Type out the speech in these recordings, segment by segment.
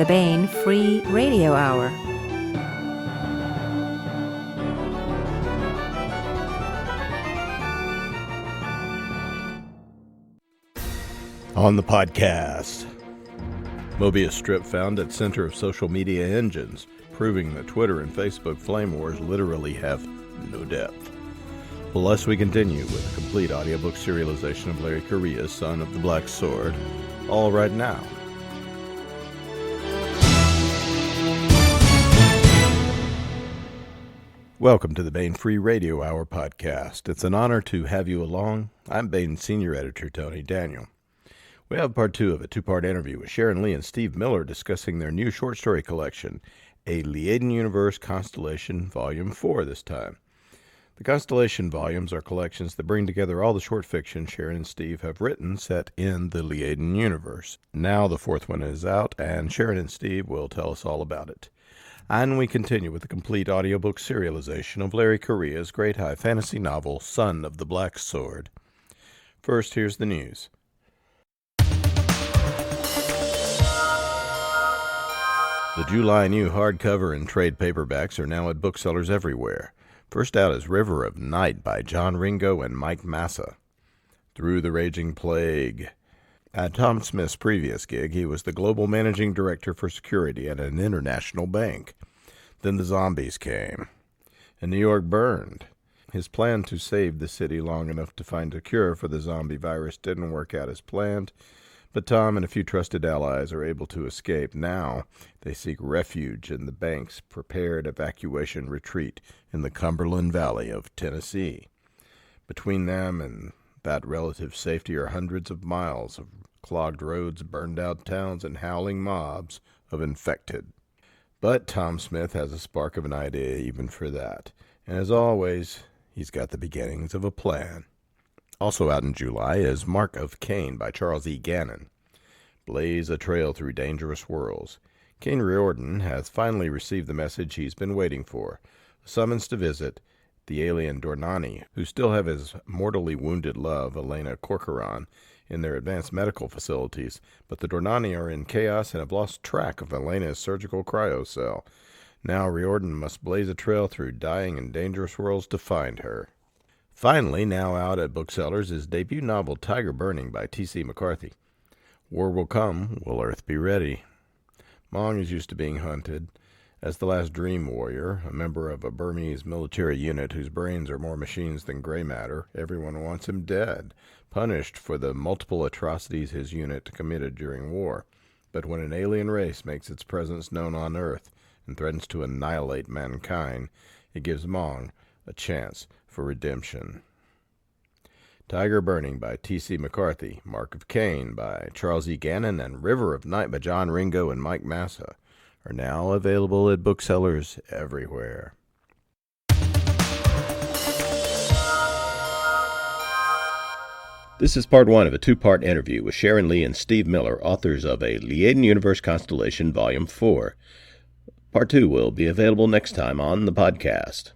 the Baen Free Radio Hour. On the podcast, Mobius strip found at center of social media engines, proving that Twitter and Facebook flame wars literally have no depth. Plus, we continue with a complete audiobook serialization of Larry Correia, Son of the Black Sword, all right now. Welcome to the Baen Free Radio Hour podcast. It's an honor to have you along. I'm Baen Senior Editor Tony Daniel. We have part two of a two-part interview with Sharon Lee and Steve Miller discussing their new short story collection, A Liaden Universe Constellation, Volume 4 this time. The Constellation volumes are collections that bring together all the short fiction Sharon and Steve have written set in the Liaden universe. Now the fourth one is out, and Sharon and Steve will tell us all about it. And we continue with the complete audiobook serialization of Larry Correia's great high fantasy novel, Son of the Black Sword. First, here's the news. The July New hardcover and trade paperbacks are now at booksellers everywhere. First out is River of Night by John Ringo and Mike Massa. Through the Raging Plague. At Tom Smith's previous gig, he was the global managing director for security at an international bank. Then the zombies came, and New York burned. His plan to save the city long enough to find a cure for the zombie virus didn't work out as planned, but Tom and a few trusted allies are able to escape. Now they seek refuge in the bank's prepared evacuation retreat in the Cumberland Valley of Tennessee. Between them and that relative safety are hundreds of miles of clogged roads, burned-out towns, and howling mobs of infected. But Tom Smith has a spark of an idea even for that. And as always, he's got the beginnings of a plan. Also out in July is Mark of Cain by Charles E. Gannon. Blaze a trail through dangerous worlds. Cain Riordan has finally received the message he's been waiting for, a summons to visit the alien Dornani, who still have his mortally wounded love, Elena Corcoran, in their advanced medical facilities, but the Dornani are in chaos and have lost track of Elena's surgical cryocell. Now Riordan must blaze a trail through dying and dangerous worlds to find her. Finally, now out at booksellers, is debut novel Tiger Burning by T.C. McCarthy. War will come, will Earth be ready? Mong is used to being hunted. As the last dream warrior, a member of a Burmese military unit whose brains are more machines than gray matter, everyone wants him dead, punished for the multiple atrocities his unit committed during war. But when an alien race makes its presence known on Earth and threatens to annihilate mankind, it gives Mong a chance for redemption. Tiger Burning by T.C. McCarthy, Mark of Cain by Charles E. Gannon, and River of Night by John Ringo and Mike Massa are now available at booksellers everywhere. This is part one of a two-part interview with Sharon Lee and Steve Miller, authors of A Liaden Universe Constellation, Volume 4. Part two will be available next time on the podcast.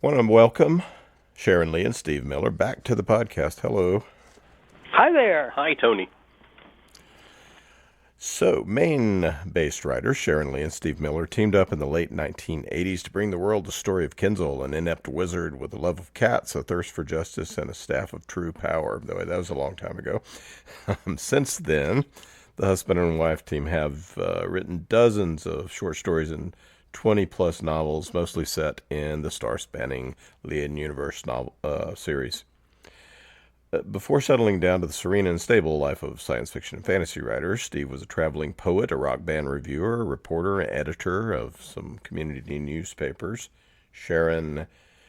I want to welcome Sharon Lee and Steve Miller back to the podcast. Hello. Hi there. Hi, Tony. So, Maine-based writers Sharon Lee and Steve Miller teamed up in the late 1980s to bring the world the story of Kinzel, an inept wizard with a love of cats, a thirst for justice, and a staff of true power. Though that was a long time ago. Since then, the husband and wife team have written dozens of short stories and 20-plus novels, mostly set in the star-spanning Liaden Universe novel series. Before settling down to the serene and stable life of science fiction and fantasy writers, Steve was a traveling poet, a rock band reviewer, reporter, and editor of some community newspapers. Sharon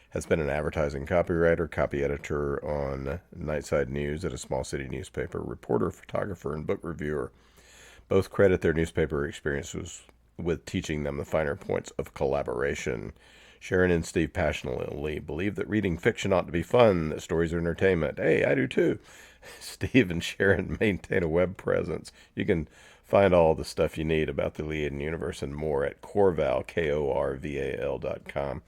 has been an advertising copywriter, copy editor on Nightside News at a small city newspaper, reporter, photographer, and book reviewer. Both credit their newspaper experiences with teaching them the finer points of collaboration. Sharon and Steve passionately believe that reading fiction ought to be fun, that stories are entertainment. Hey, I do too. Steve and Sharon maintain a web presence. You can find all the stuff you need about the Liaden universe and more at Corval, Korval.com.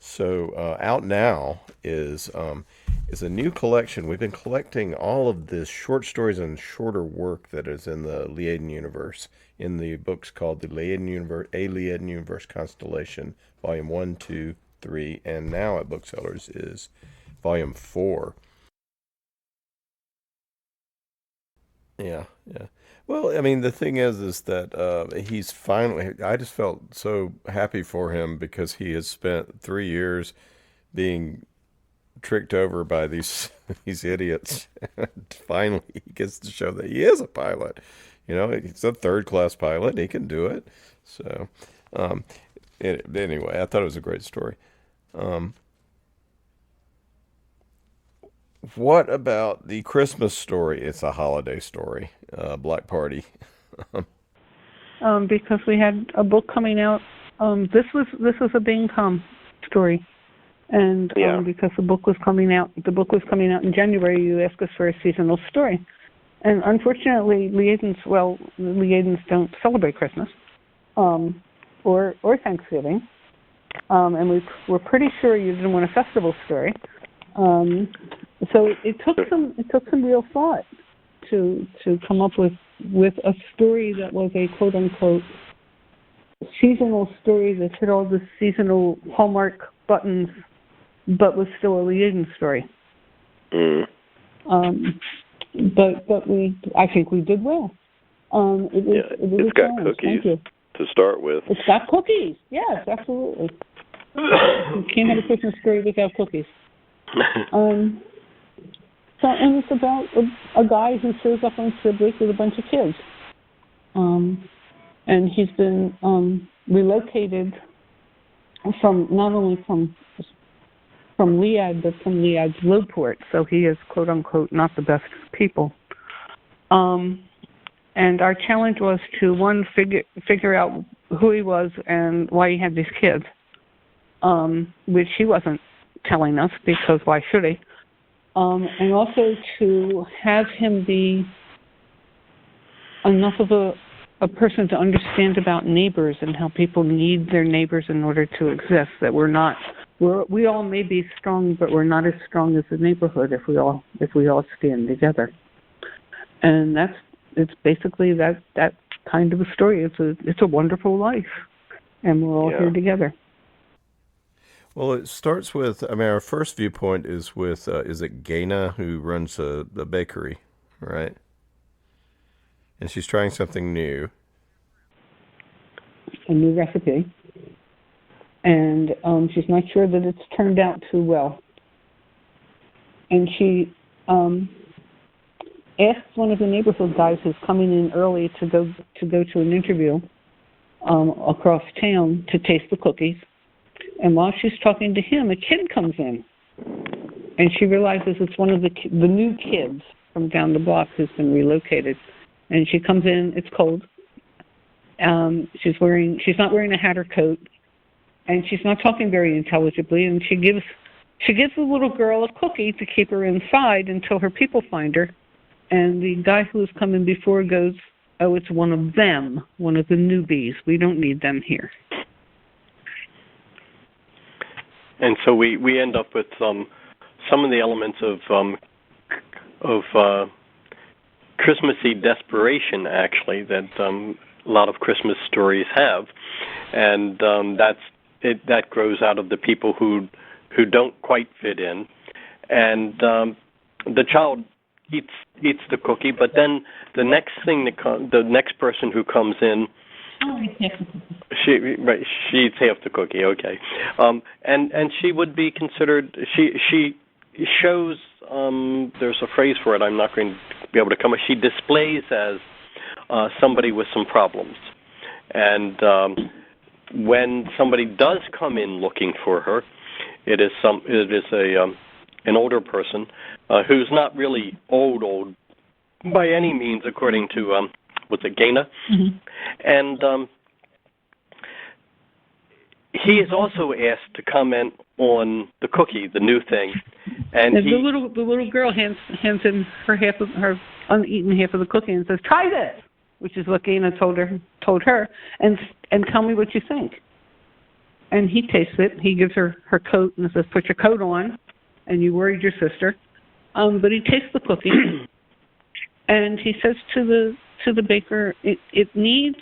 So out now is a new collection. We've been collecting all of this short stories and shorter work that is in the Liaden universe in the books called the A Liaden Universe Constellation, Volume 1, 2, 3, and now at Booksellers is Volume 4. Yeah, yeah. Well, I mean, the thing is that he's finally. I just felt so happy for him because he has spent 3 years being tricked over by these these idiots. And finally, he gets to show that he is a pilot. You know, he's a third class pilot. He can do it. So, um, anyway, I thought it was a great story. Um, what about the Christmas story? It's a holiday story, Black Party. Because we had a book coming out. This was a Bing Com story, and because the book was coming out in January. You asked us for a seasonal story, and unfortunately, Liadens don't celebrate Christmas, or Thanksgiving, and we're pretty sure you didn't want a festival story. So it took some real thought to come up with a story that was a quote unquote seasonal story that hit all the seasonal hallmark buttons, but was still a Liaden story. But I think we did well. It's got cookies to start with. It's got cookies. Yes, absolutely. You can't have a Christmas story without cookies. And it's about a guy who shows up on Sibwick with a bunch of kids. And he's been relocated not only from Liad, but from Liad's Lowport. So he is, quote unquote, not the best people. And our challenge was to, one, figure out who he was and why he had these kids, which he wasn't telling us, because why should he? And also to have him be enough of a person to understand about neighbors and how people need their neighbors in order to exist, that we all may be strong, but we're not as strong as the neighborhood if we all stand together. And it's basically that kind of a story. It's a wonderful life, and we're all here together. Well, it starts with, our first viewpoint is with, is it Gaina, who runs the bakery, right? And she's trying something new. A new recipe. And she's not sure that it's turned out too well. And she asks one of the neighborhood guys who's coming in early to go to an interview across town to taste the cookies. And while she's talking to him, a kid comes in, and she realizes it's one of the new kids from down the block who's been relocated. And she comes in. It's cold. She's not wearing a hat or coat, and she's not talking very intelligibly. And she gives the little girl a cookie to keep her inside until her people find her. And the guy who was coming before goes, "Oh, it's one of them, one of the newbies. We don't need them here." And so we end up with some of the elements of Christmassy desperation, actually, that a lot of Christmas stories have, and that grows out of the people who don't quite fit in, and the child eats the cookie, but then the next person who comes in. She eats half the cookie, okay, and she would be considered. She shows. There's a phrase for it. I'm not going to be able to come. She displays as somebody with some problems, and when somebody does come in looking for her, it is an older person who's not really old by any means, according to Gaina, and he is also asked to comment on the cookie, the new thing, and the little girl hands him her uneaten half of the cookie and says, "Try this," which is what Gaina told her, and tell me what you think. and he tastes it. He gives her coat and says, "Put your coat on," and you worried your sister. But he tastes the cookie, and he says to the baker, "It needs."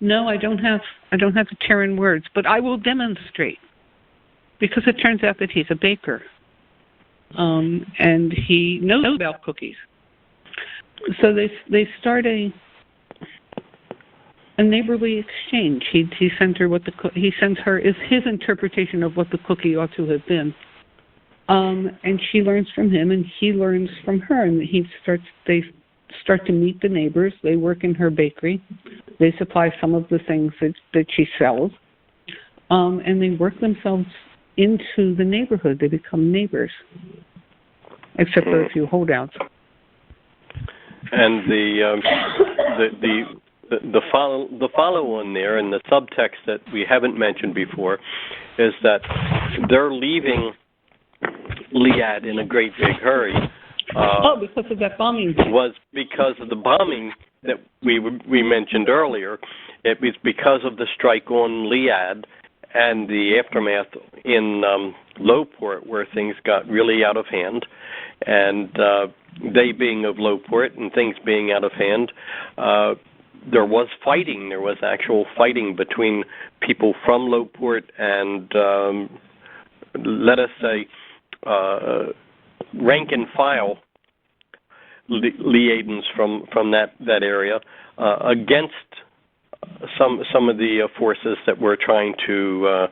No, I don't have the Terran words, but I will demonstrate, because it turns out that he's a baker, and he knows about cookies. So they start a neighborly exchange. He sends her he sends her is his interpretation of what the cookie ought to have been, and she learns from him, and he learns from her, and they start to meet the neighbors. They work in her bakery. They supply some of the things that she sells, and they work themselves into the neighborhood. They become neighbors, except for a few holdouts. And the follow-on there, and the subtext that we haven't mentioned before, is that they're leaving Liad in a great big hurry. Because of that bombing. Was because of the bombing that we mentioned earlier. It was because of the strike on Liad and the aftermath in Lowport, where things got really out of hand. And they being of Lowport and things being out of hand, there was fighting. There was actual fighting between people from Lowport and, let us say, rank and file Liadens from that area against some of the forces that were trying to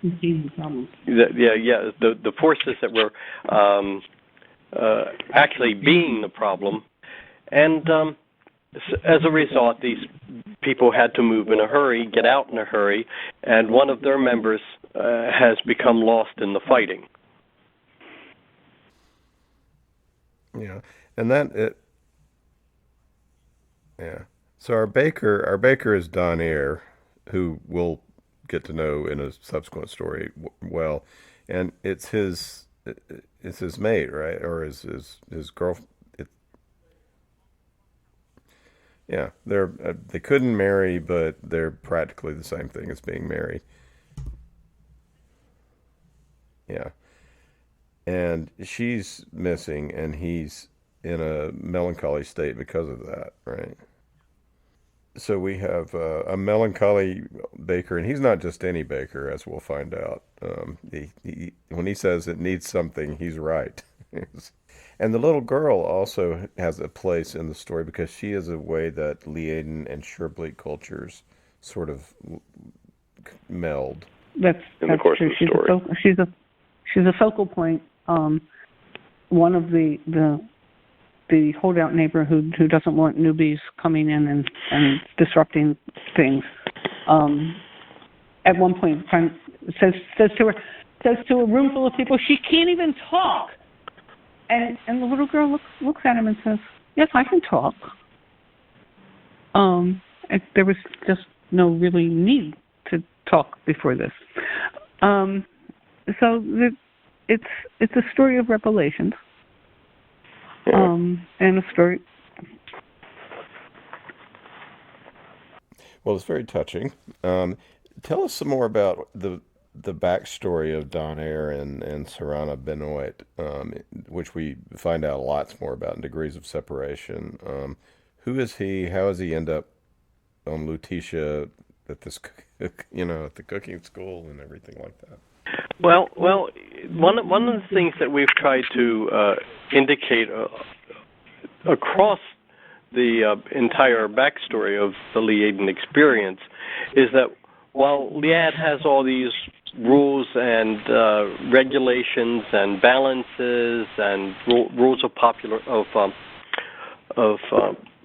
the forces that were actually being the problem, and as a result, these people had to move in a hurry, get out in a hurry, and one of their members has become lost in the fighting. Yeah, and So our baker is Don Air, who we'll get to know in a subsequent story well, and it's his mate, right, or his girlfriend. Yeah, they couldn't marry, but they're practically the same thing as being married. Yeah. And she's missing, and he's in a melancholy state because of that, right? So we have a melancholy baker, and he's not just any baker, as we'll find out. When he says it needs something, he's right. And the little girl also has a place in the story because she is a way that Liaden and Sherbleak cultures sort of meld. That's the course true. Of the story. She's a focal point. One of the holdout neighbor who doesn't want newbies coming in and disrupting things. At one point, says to a room full of people, she can't even talk. And the little girl looks at him and says, "Yes, I can talk." There was just no really need to talk before this. So it's a story of revelations. And a story. Well, it's very touching. Tell us some more about the backstory of Don Air and Sarana Benoit, which we find out lots more about in Degrees of Separation. Who is he? How does he end up on Lutetia at this, at the cooking school and everything like that? Well, one of the things that we've tried to indicate across the entire backstory of the Liaden experience is that while Liad has all these rules and regulations and balances and rules of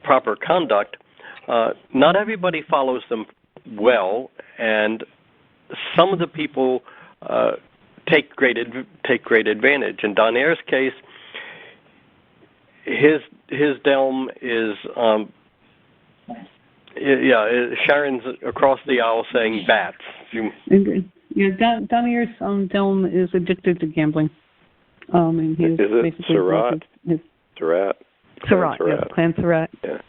proper conduct, not everybody follows them well, and some of the people take great advantage. In Don Air's case, his Delm is Sharon's across the aisle saying bats. Yeah, Don Air's Delm is addicted to gambling. And he's is it basically Surratt? Surratt. Surratt, yes, Clan Surratt. Yeah.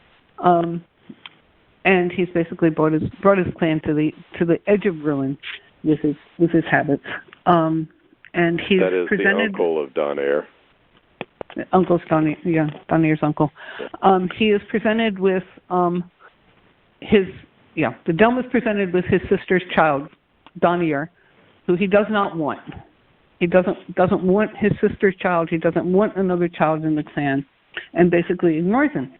And he's basically brought his clan to the edge of ruin. with his habits. And he's that is presented. The uncle of Don Air. Uncle's Don Air's uncle. Yeah. He is presented with the Delm is presented with his sister's child, Don Air, who he does not want. He doesn't want his sister's child. He doesn't want another child in the clan, and basically ignores him.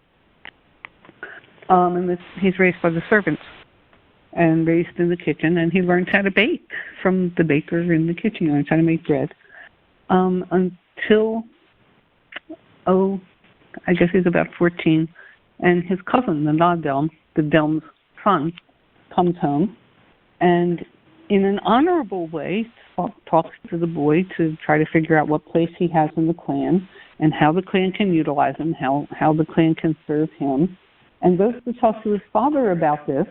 He's raised by the servants and raised in the kitchen, and he learns how to bake from the baker in the kitchen. He learns how to make bread until, I guess he's about 14, and his cousin, the Delm, the Delm's son, comes home, and in an honorable way talks to the boy to try to figure out what place he has in the clan and how the clan can utilize him, how the clan can serve him, and goes to talk to his father about this.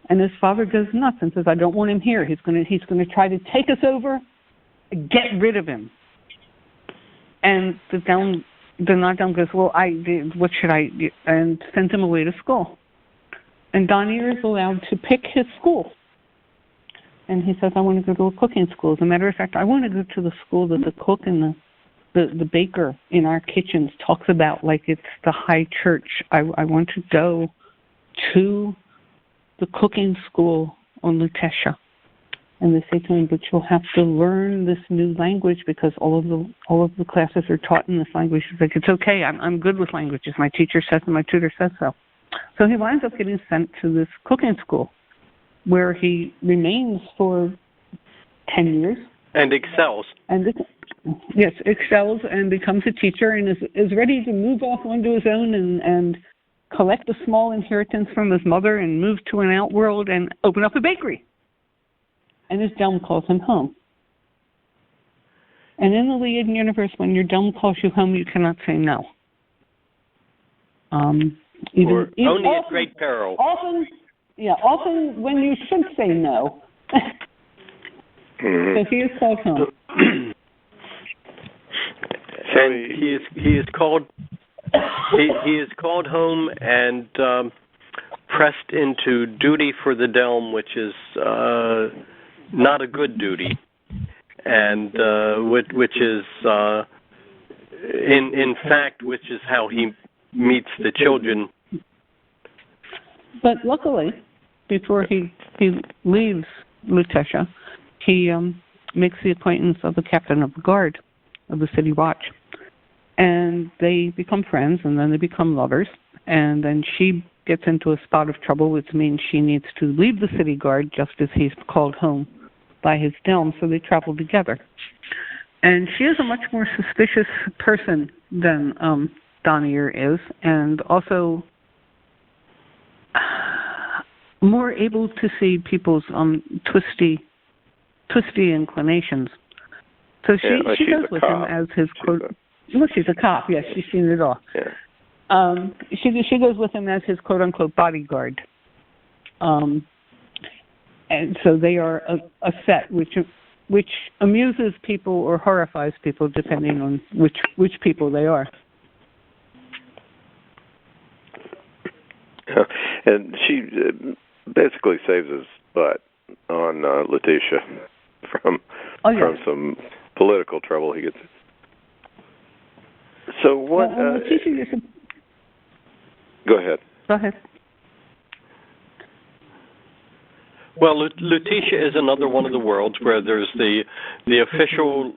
And his father goes nuts and says, "I don't want him here. He's going to try to take us over, get rid of him." And the Delm goes, "Well, what should I do?" And sends him away to school. And Don Air is allowed to pick his school. And he says, "I want to go to a cooking school. As a matter of fact, I want to go to the school that the cook and the baker in our kitchens talks about like it's the high church. I want to go to the cooking school on Lutetia." And they say to him, "But you'll have to learn this new language because all of the classes are taught in this language." He's like, "It's okay. I'm good with languages. My teacher says and my tutor says so." So he winds up getting sent to this cooking school, where he remains for 10 years. And excels. Excels and becomes a teacher and is ready to move off onto his own and collect a small inheritance from his mother and move to an outworld and open up a bakery. And his Delm calls him home. And in the Liaden universe, when your Delm calls you home, you cannot say no. Only at great peril. Often when you should say no. So he is called home. And he is called home and pressed into duty for the Delm, which is not a good duty, and which is in fact which is how he meets the children. But luckily, before he leaves Lutetia, he makes the acquaintance of the captain of the guard of the city watch. And they become friends, and then they become lovers. And then she gets into a spot of trouble, which means she needs to leave the city guard just as he's called home by his Delm, so they travel together. And she is a much more suspicious person than Don Air is, and also more able to see people's twisty inclinations. So she goes with him as his quote. Well, she's a cop. Yes, she's seen it all. Yeah. She goes with him as his quote unquote bodyguard. And so they are a set which amuses people or horrifies people depending on which people they are. And she basically saves his butt on Lutetia from some political trouble he gets. So what? Go ahead. Go ahead. Well, Lutetia is another one of the worlds where there's the official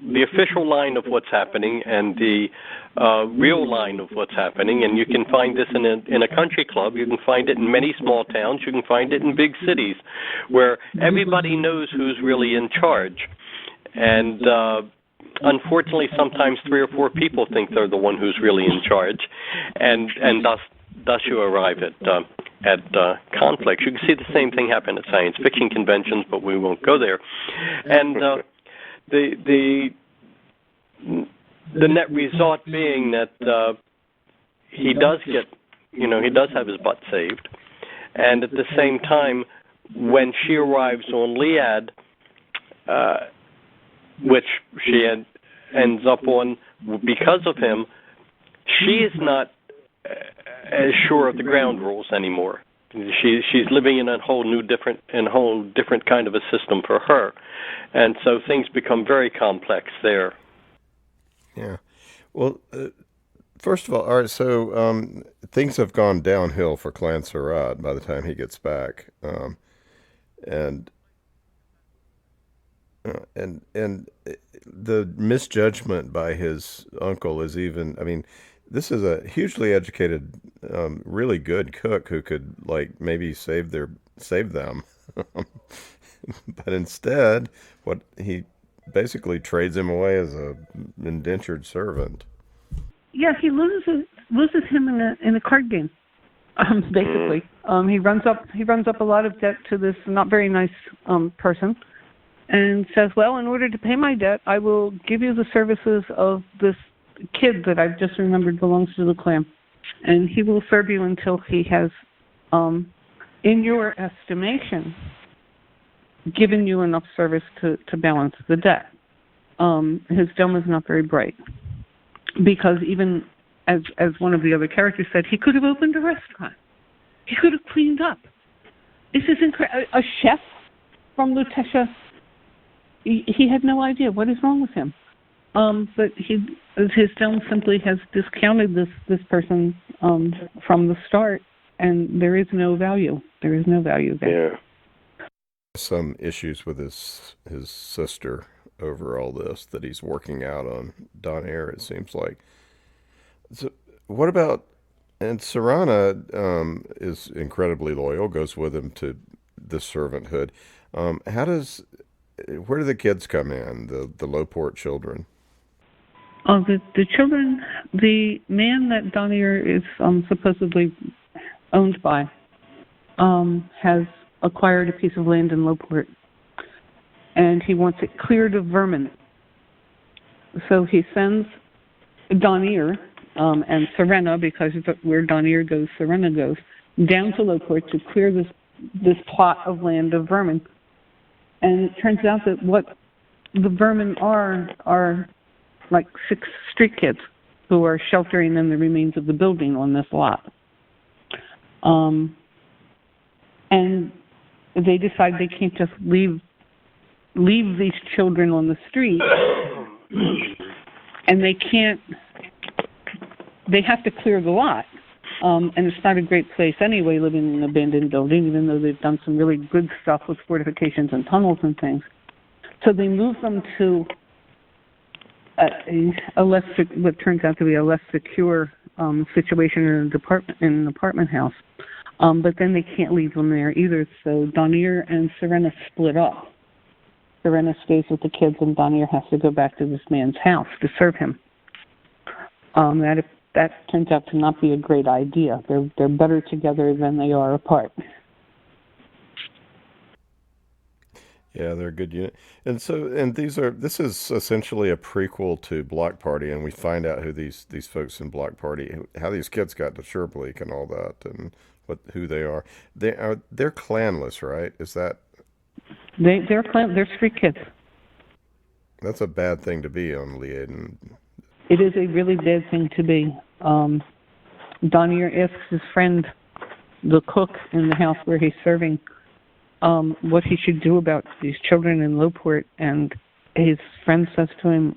line of what's happening and the real line of what's happening, and you can find this in a country club. You can find it in many small towns. You can find it in big cities, where everybody knows who's really in charge, and unfortunately, sometimes 3 or 4 people think they're the one who's really in charge, and thus you arrive at conflicts. You can see the same thing happen at science fiction conventions, but we won't go there. And the net result being that he does have his butt saved, and at the same time, when she arrives on Liad, which she ends up on because of him, she is not as sure of the ground rules anymore. She's living in a whole different kind of a system for her, and so things become very complex there. Yeah. Well, first of all right. So things have gone downhill for Clan Surratt by the time he gets back, and and the misjudgment by his uncle is even. I mean, this is a hugely educated, really good cook who could maybe save them, but instead, what he basically trades him away as a indentured servant. Yeah, he loses him in a card game. Basically, he runs up a lot of debt to this not very nice person, and says, "Well, in order to pay my debt, I will give you the services of this kid that I've just remembered belongs to the clan, and he will serve you until he has, in your estimation, given you enough service to balance the debt." His dome is not very bright, because even as one of the other characters said, he could have opened a restaurant. He could have cleaned up. This is incredible. A chef from Lutetia, he had no idea what is wrong with him. But his dome simply has discounted this person from the start, and there is no value. There is no value there. Yeah. Some issues with his sister over all this that he's working out on Donaire, it seems like. So what about, and Serana is incredibly loyal, goes with him to the servanthood. Where do the kids come in, the Lowport children? The children, the man that Donaire is supposedly owned by has acquired a piece of land in Lowport, and he wants it cleared of vermin. So he sends Donaire and Serena, because where Donaire goes, Serena goes, down to Lowport to clear this plot of land of vermin. And it turns out that what the vermin are like 6 street kids who are sheltering in the remains of the building on this lot. And they decide they can't just leave these children on the street, and they have to clear the lot. And it's not a great place anyway, living in an abandoned building, even though they've done some really good stuff with fortifications and tunnels and things. So they move them to what turns out to be a less secure situation in an apartment house. But then they can't leave them there either, so Donaire and Serena split up. Serena stays with the kids, and Donaire has to go back to this man's house to serve him. That turns out to not be a great idea. They're better together than they are apart. Yeah, they're a good unit. And this is essentially a prequel to Block Party, and we find out who these folks in Block Party, how these kids got to Sherpleek and all that, and who they are. They're clanless, right? Is that? They're street kids. That's a bad thing to be on Liaden. It is a really bad thing to be. Donaire asks his friend, the cook in the house where he's serving, what he should do about these children in Lowport, and his friend says to him,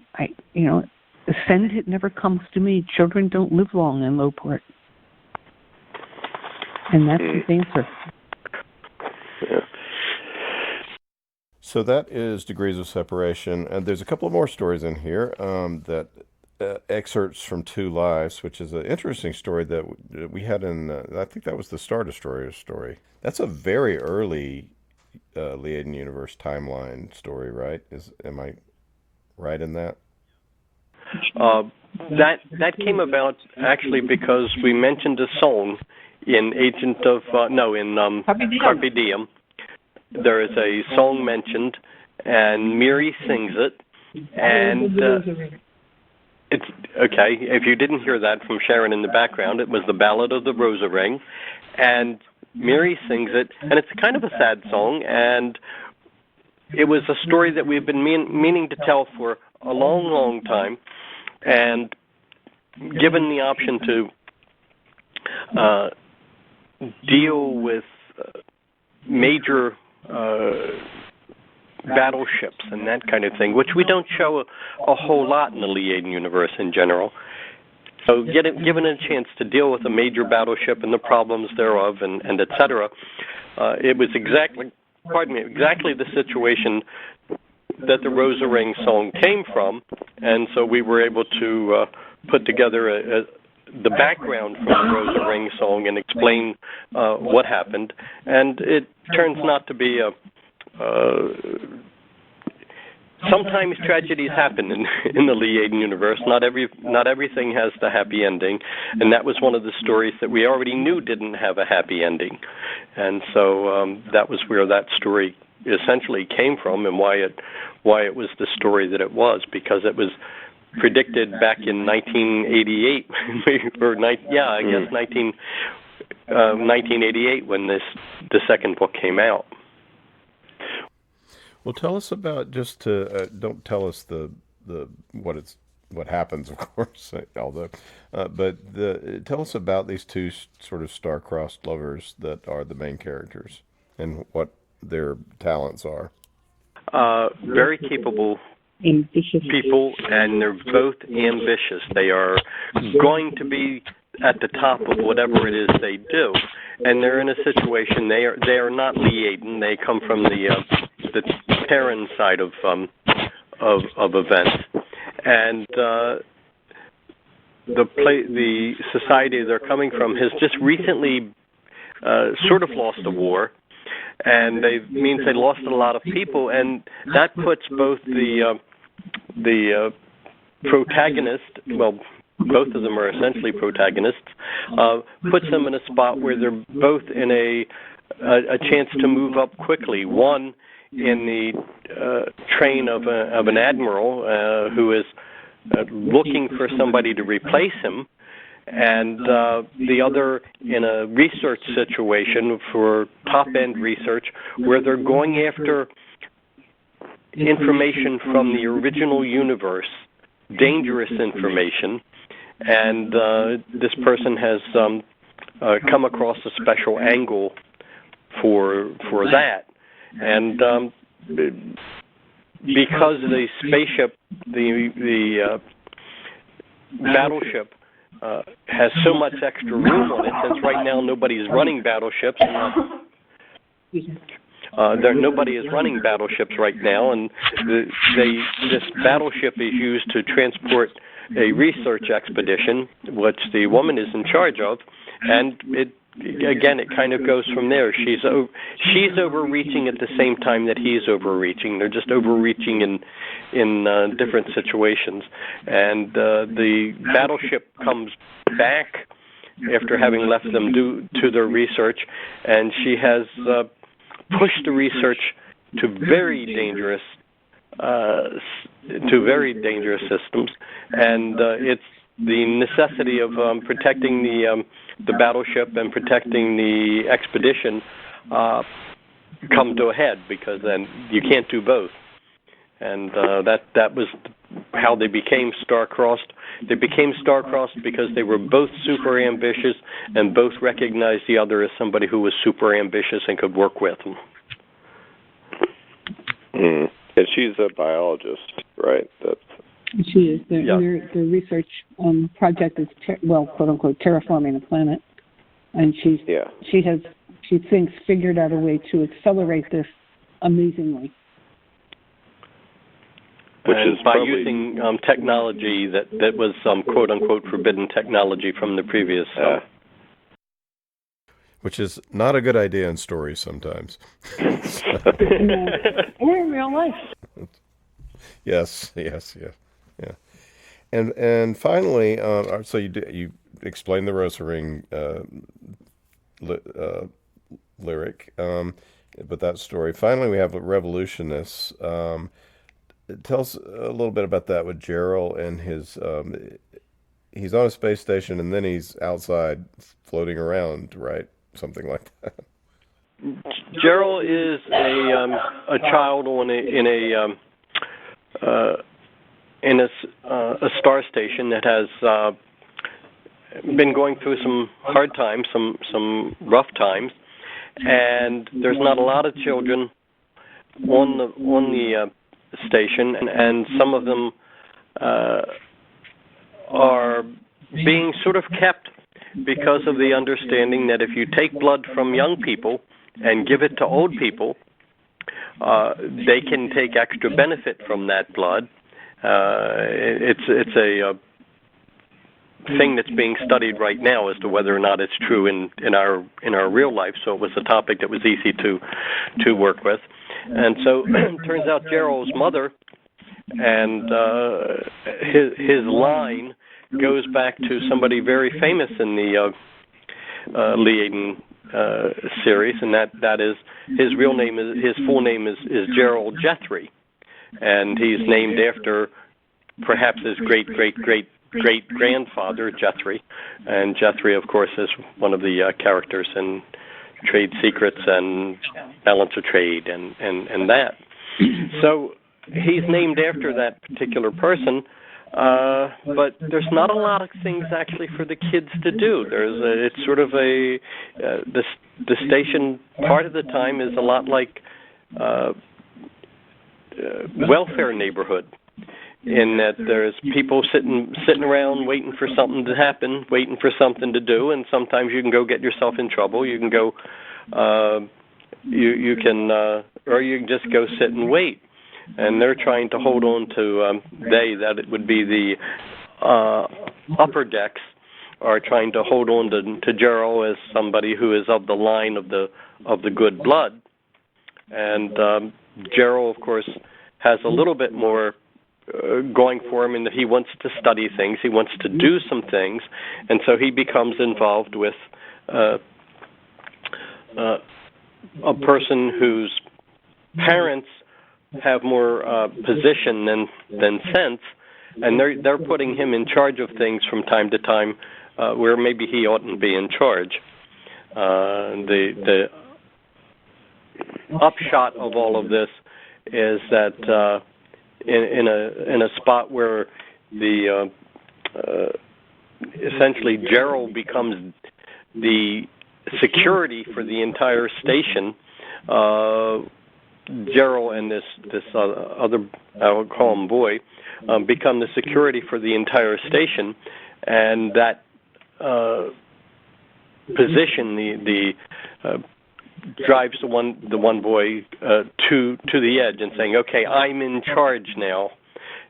send it never comes to me. Children don't live long in Lowport. And that's his answer. Yeah. So that is Degrees of Separation. And there's a couple of more stories in here that excerpts from Two Lives, which is an interesting story that we had in, I think that was the Star Destroyer story. That's a very early Liaden Universe timeline story, right? Am I right in that? That came about actually because we mentioned a song in Carpe Diem. There is a song mentioned, and Miri sings it, and it's okay. If you didn't hear that from Sharon in the background, it was the Ballad of the Rosa Ring, and Miri sings it, and it's kind of a sad song, and it was a story that we've been meaning to tell for a long, long time, and given the option deal with major battleships and that kind of thing, which we don't show a whole lot in the Liaden universe in general. So given a chance to deal with a major battleship and the problems thereof and et cetera, it was exactly the situation that the Rosa Ring song came from, and so we were able to put together the background from the Rosa Ring song and explain what happened. And it turns not to be sometimes tragedies happen in the Liaden universe. Not everything has the happy ending, and that was one of the stories that we already knew didn't have a happy ending. And so that was where that story essentially came from, and why it was the story that it was, because it was predicted back in 1988, or 1988 when the second book came out. Well, tell us about, just to don't tell us the what happens, of course, although, but tell us about these two sort of star-crossed lovers that are the main characters and what their talents are. Very capable people, and they're both ambitious. They are going to be at the top of whatever it is they do, and they're in a situation. They are not Liaden. They come from the Terran side of events, and the society they're coming from has just recently sort of lost a war, and means they lost a lot of people, and that puts both the protagonist, well, both of them are essentially protagonists, puts them in a spot where they're both in a chance to move up quickly. One in the train of an admiral who is looking for somebody to replace him, and the other in a research situation for top-end research where they're going after information from the original universe, dangerous information, and this person has come across a special angle for that. And because the spaceship, the battleship, has so much extra room on it, since right now nobody is running battleships. Nobody is running battleships right now, and this battleship is used to transport a research expedition, which the woman is in charge of, and it kind of goes from there. She's overreaching at the same time that he's overreaching. They're just overreaching in different situations, and the battleship comes back after having left them to their research, and she has pushed the research to very dangerous systems, and it's the necessity of protecting the battleship and protecting the expedition come to a head, because then you can't do both. And that was how they became star-crossed. They became star-crossed because they were both super ambitious and both recognized the other as somebody who was super ambitious and could work with them. Mm. And she's a biologist, right? She is. The research project is, quote unquote, terraforming the planet, and she thinks figured out a way to accelerate this amazingly. And by using technology that was quote unquote forbidden technology from the previous. Which is not a good idea in stories sometimes. Or in real life. Yes. And finally, so you explained the Rosa Ring lyric, but that story. Finally, we have Revolutionists. Tell us a little bit about that with Gerald and his. He's on a space station, and then he's outside floating around, right? Something like that. Gerald is a child in a star station that has been going through some hard times, some rough times, and there's not a lot of children on the station, and some of them are being sort of kept because of the understanding that if you take blood from young people and give it to old people, they can take extra benefit from that blood. It's a thing that's being studied right now as to whether or not it's true in our real life. So it was a topic that was easy to work with. And so it turns out Gerald's mother and his line goes back to somebody very famous in the Liaden series, and that is his full name is Gerald Jethry, and he's named after perhaps his great grandfather Jethry, and Jethry, of course, is one of the characters in Trade Secrets and Balance of Trade and that. So he's named after that particular person. But there's not a lot of things actually for the kids to do. It's sort of the station part of the time is a lot like welfare neighborhood, in that there's people sitting around waiting for something to happen, waiting for something to do, and sometimes you can go get yourself in trouble. You can go, you can, or you can just go sit and wait. And they're trying to hold on to that it would be the upper decks are trying to hold on to Gerald as somebody who is of the line of the good blood. And Gerald, of course, has a little bit more going for him in that he wants to study things, he wants to do some things, and so he becomes involved with a person whose parents have more position than sense, and they're putting him in charge of things from time to time where maybe he oughtn't be in charge. The upshot of all of this is that in a spot where the essentially Gerald becomes the security for the entire station. Gerald and this other, I would call him boy, become the security for the entire station, and that position the drives the one boy to the edge and saying, okay, I'm in charge now.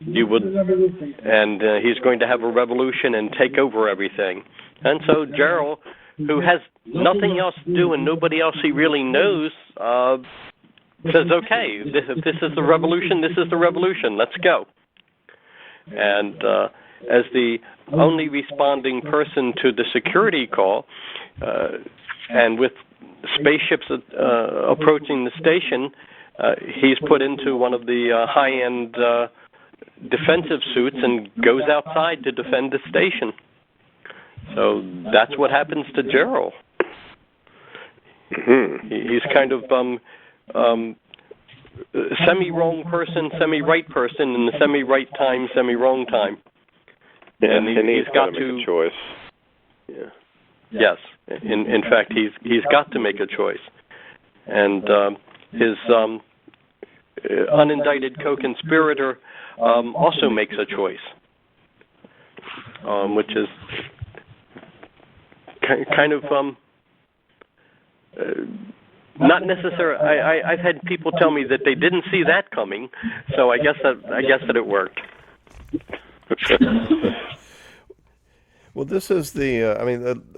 You would, and he's going to have a revolution and take over everything. And so Gerald, who has nothing else to do and nobody else he really knows, says, okay, if this is the revolution, this is the revolution, let's go. And as the only responding person to the security call, and with spaceships approaching the station, he's put into one of the high-end defensive suits and goes outside to defend the station. So that's what happens to Gerald. He's kind of semi-wrong person, semi-right person, in the semi-right time, semi-wrong time. Yeah, and he's got to make a choice. Yeah. Yes. In fact, he's got to make a choice. And his unindicted co-conspirator also makes a choice, which is kind of not necessarily. I've had people tell me that they didn't see that coming, so I guess that it worked. Well, this is a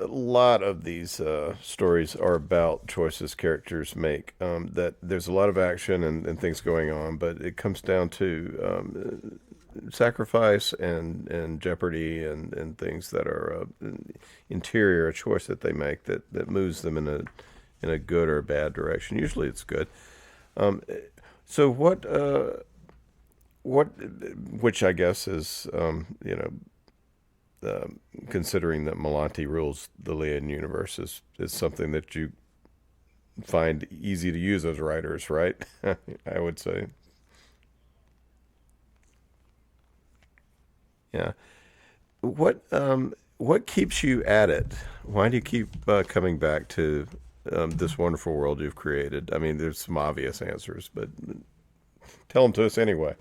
lot of these stories are about choices characters make. That there's a lot of action and things going on, but it comes down to sacrifice and jeopardy and things that are interior, a choice that they make that moves them in a good or a bad direction. Usually it's good. So what, which I guess is, considering that Malati rules the Liaden universe is something that you find easy to use as writers, right? I would say. Yeah. What what keeps you at it? Why do you keep coming back to this wonderful world you've created? I mean, there's some obvious answers, but tell them to us anyway.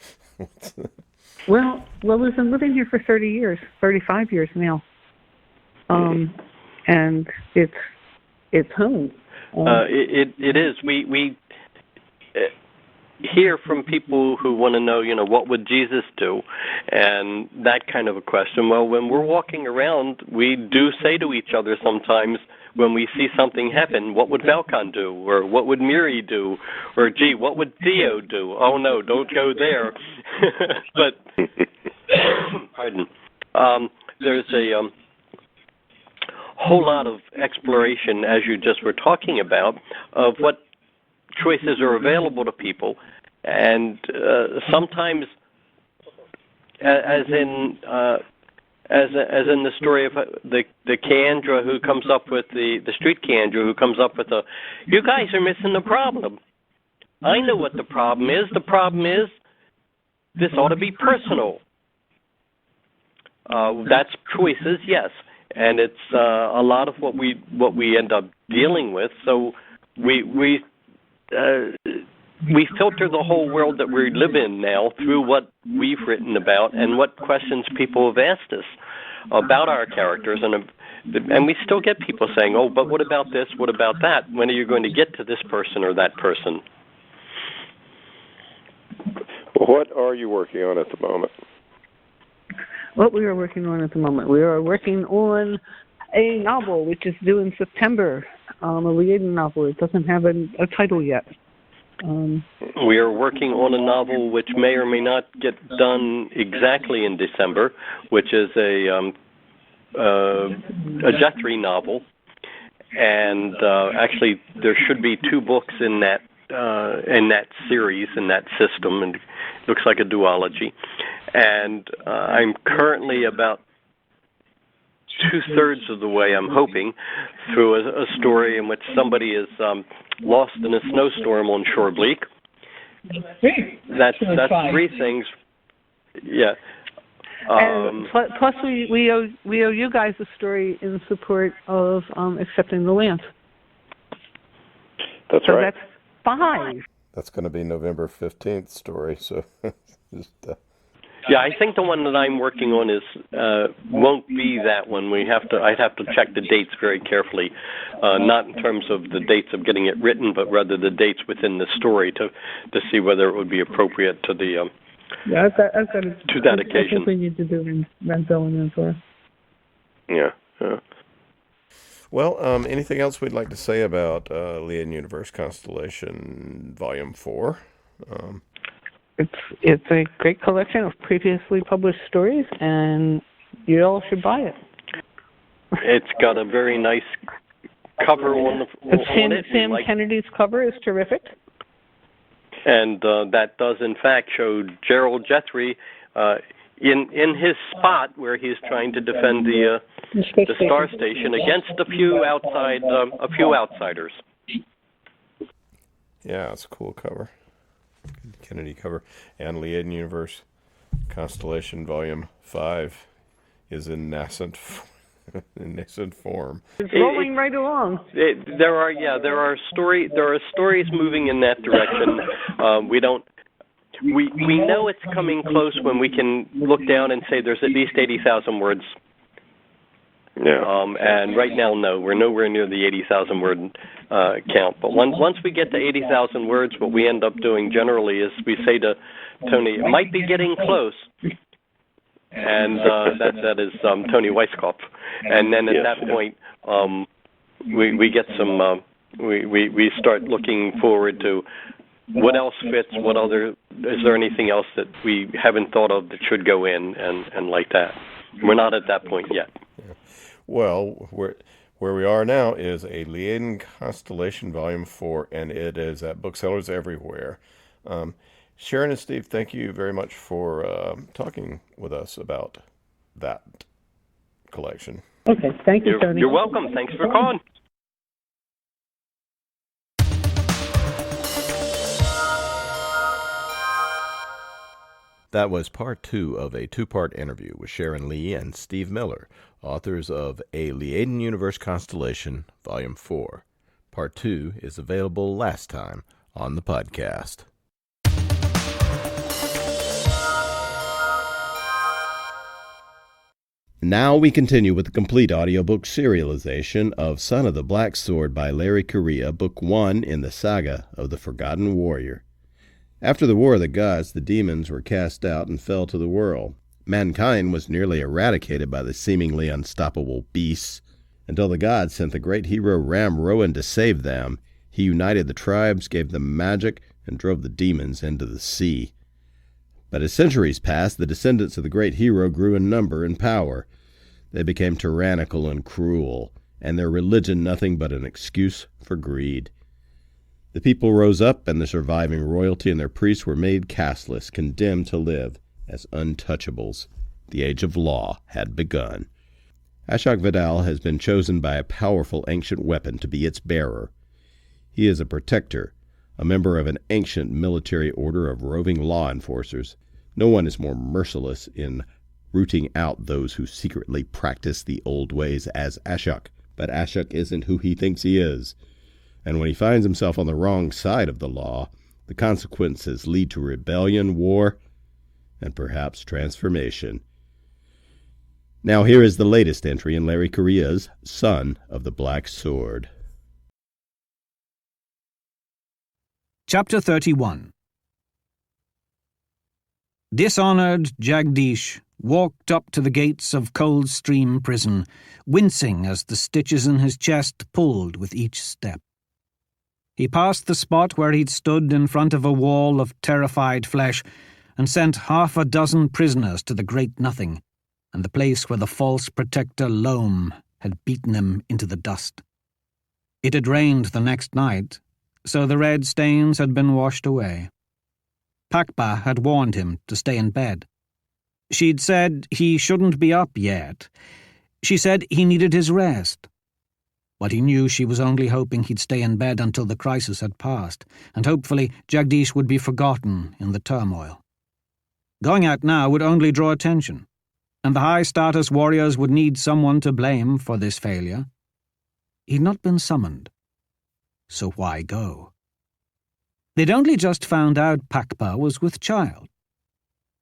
Well, we've been living here for 30 years, 35 years now, and it's home. It is. We hear from people who want to know, what would Jesus do, and that kind of a question. Well, when we're walking around, we do say to each other sometimes when we see something happen, what would Valcon do, or what would Miri do, or gee, what would Theo do? Oh no, don't go there. But pardon. There's a whole lot of exploration, as you just were talking about, of what choices are available to people, and sometimes, as in the story of the Keandra who comes up with the street Keandra who comes up with you guys are missing the problem. I know what the problem is. The problem is this ought to be personal. That's choices, yes, and it's a lot of what we end up dealing with. So we filter the whole world that we live in now through what we've written about and what questions people have asked us about our characters, and we still get people saying, "Oh, but what about this? What about that? When are you going to get to this person or that person?" Well, what are you working on at the moment? What we are working on at the moment, we are working on a novel which is due in September, a Liaden novel. It doesn't have a title yet. We are working on a novel which may or may not get done exactly in December, which is a Jethry novel, and actually there should be 2 books in that series, in that system, and it looks like a duology. And I'm currently about 2/3 of the way, I'm hoping, through a story in which somebody is lost in a snowstorm on Shore Bleak. That's 3 things. Yeah. And plus, we owe you guys a story in support of accepting the land. That's so right. That's 5. That's going to be November 15th story. So just. Yeah, I think the one that I'm working on won't be that one. I'd have to check the dates very carefully, not in terms of the dates of getting it written, but rather the dates within the story to see whether it would be appropriate to the I've got to that occasion. I think we need to do Renzo and Enzor. Yeah. Well, anything else we'd like to say about Liaden Universe Constellation Volume 4? It's a great collection of previously published stories, and you all should buy it. It's got a very nice cover on it. Sam Kennedy's cover is terrific. And that does, in fact, show Gerald Jethry in his spot where he's trying to defend the Star Station against a few outsiders. Yeah, it's a cool cover. Kennedy cover. And Liaden Universe Constellation Volume 5 is in nascent form. It's rolling right along. There are stories moving in that direction. We know it's coming close when we can look down and say there's at least 80,000 words. Yeah. And right now, no, we're nowhere near the 80,000 word count. But once we get to 80,000 words, what we end up doing generally is we say to Tony, it might be getting close. And that is Tony Weisskopf. And then at that point, we get some. We start looking forward to what else fits. What other? Is there anything else that we haven't thought of that should go in and like that? We're not at that point yet. Yeah. Well, where we are now is A Liaden Constellation Volume 4, and it is at booksellers everywhere. Sharon and Steve, thank you very much for talking with us about that collection. Okay, thank you, Tony. You're welcome. Thanks for calling. That was part 2 of a 2-part interview with Sharon Lee and Steve Miller, authors of A Liaden Universe Constellation, Volume 4. Part 2 is available last time on the podcast. Now we continue with the complete audiobook serialization of Son of the Black Sword by Larry Correia, Book 1 in the Saga of the Forgotten Warrior. After the War of the Gods, the demons were cast out and fell to the world. Mankind was nearly eradicated by the seemingly unstoppable beasts, until the gods sent the great hero Ram Rowan to save them. He united the tribes, gave them magic, and drove the demons into the sea. But as centuries passed, the descendants of the great hero grew in number and power. They became tyrannical and cruel, and their religion nothing but an excuse for greed. The people rose up, and the surviving royalty and their priests were made casteless, condemned to live as untouchables. The age of law had begun. Ashok Vidal has been chosen by a powerful ancient weapon to be its bearer. He is a protector, a member of an ancient military order of roving law enforcers. No one is more merciless in rooting out those who secretly practice the old ways as Ashok. But Ashok isn't who he thinks he is. And when he finds himself on the wrong side of the law, the consequences lead to rebellion, war, and perhaps transformation. Now here is the latest entry in Larry Correia's Son of the Black Sword. Chapter 31. Dishonored Jagdish walked up to the gates of Coldstream Prison, wincing as the stitches in his chest pulled with each step. He passed the spot where he'd stood in front of a wall of terrified flesh and sent 6 prisoners to the Great Nothing, and the place where the false protector Loam had beaten him into the dust. It had rained the next night, so the red stains had been washed away. Pakpa had warned him to stay in bed. She'd said he shouldn't be up yet. She said he needed his rest. But he knew she was only hoping he'd stay in bed until the crisis had passed, and hopefully Jagdish would be forgotten in the turmoil. Going out now would only draw attention, and the high-status warriors would need someone to blame for this failure. He'd not been summoned, so why go? They'd only just found out Pakpa was with child.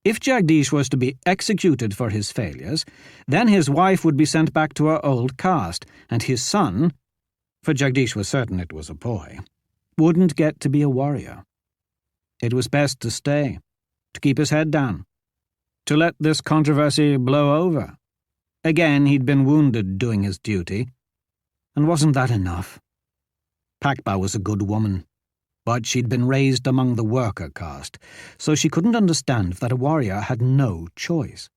If Jagdish was to be executed for his failures, then his wife would be sent back to her old caste, and his son, for Jagdish was certain it was a boy, wouldn't get to be a warrior. It was best to stay, to keep his head down, to let this controversy blow over. Again, he'd been wounded doing his duty, and wasn't that enough? Pakpa was a good woman, but she'd been raised among the worker caste, so she couldn't understand that a warrior had no choice.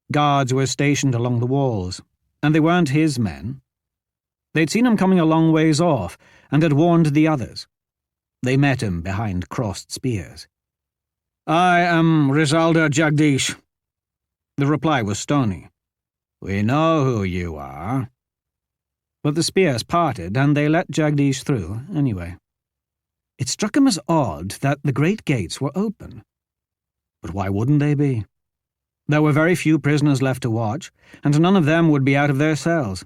Guards were stationed along the walls, and they weren't his men. They'd seen him coming a long ways off, and had warned the others. They met him behind crossed spears. "I am Rizalda Jagdish." The reply was stony. "We know who you are." But the spears parted, and they let Jagdish through anyway. It struck him as odd that the great gates were open. But why wouldn't they be? There were very few prisoners left to watch, and none of them would be out of their cells.